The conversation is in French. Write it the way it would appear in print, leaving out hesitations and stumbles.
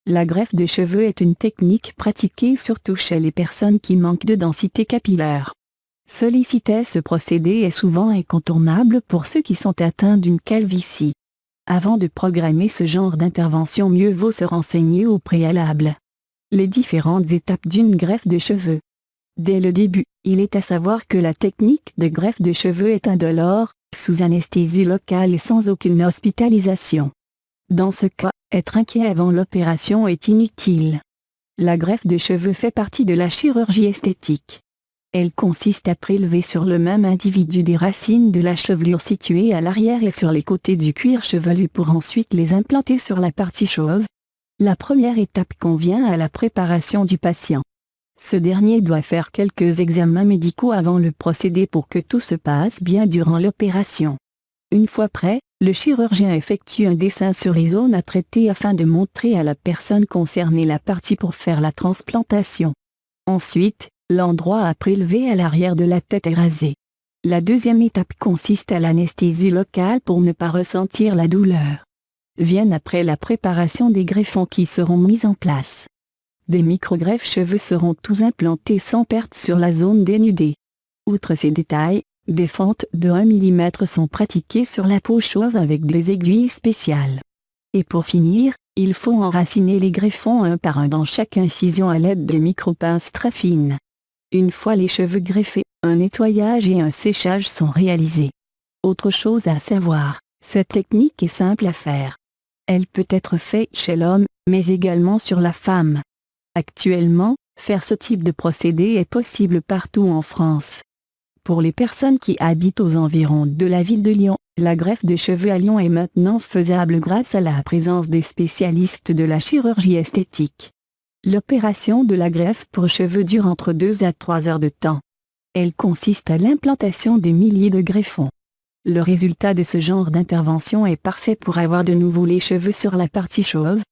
La greffe de cheveux est une technique pratiquée surtout chez les personnes qui manquent de densité capillaire. Solliciter ce procédé est souvent incontournable pour ceux qui sont atteints d'une calvitie. Avant de programmer ce genre d'intervention, mieux vaut se renseigner au préalable. Les différentes étapes d'une greffe de cheveux. Dès le début, il est à savoir que la technique de greffe de cheveux est indolore, sous anesthésie locale et sans aucune hospitalisation. Dans ce cas, être inquiet avant l'opération est inutile. La greffe de cheveux fait partie de la chirurgie esthétique. Elle consiste à prélever sur le même individu des racines de la chevelure situées à l'arrière et sur les côtés du cuir chevelu pour ensuite les implanter sur la partie chauve. La première étape convient à la préparation du patient. Ce dernier doit faire quelques examens médicaux avant le procédé pour que tout se passe bien durant l'opération. Une fois prêt, le chirurgien effectue un dessin sur les zones à traiter afin de montrer à la personne concernée la partie pour faire la transplantation. Ensuite, l'endroit à prélever à l'arrière de la tête est rasé. La deuxième étape consiste à l'anesthésie locale pour ne pas ressentir la douleur. Viennent après la préparation des greffons qui seront mis en place. Des microgreffes cheveux seront tous implantés sans perte sur la zone dénudée. Outre ces détails, des fentes de 1 mm sont pratiquées sur la peau chauve avec des aiguilles spéciales. Et pour finir, il faut enraciner les greffons un par un dans chaque incision à l'aide de micropinces très fines. Une fois les cheveux greffés, un nettoyage et un séchage sont réalisés. Autre chose à savoir, cette technique est simple à faire. Elle peut être faite chez l'homme, mais également sur la femme. Actuellement, faire ce type de procédé est possible partout en France. Pour les personnes qui habitent aux environs de la ville de Lyon, la greffe de cheveux à Lyon est maintenant faisable grâce à la présence des spécialistes de la chirurgie esthétique. L'opération de la greffe pour cheveux dure entre 2 à 3 heures de temps. Elle consiste à l'implantation de milliers de greffons. Le résultat de ce genre d'intervention est parfait pour avoir de nouveau les cheveux sur la partie chauve,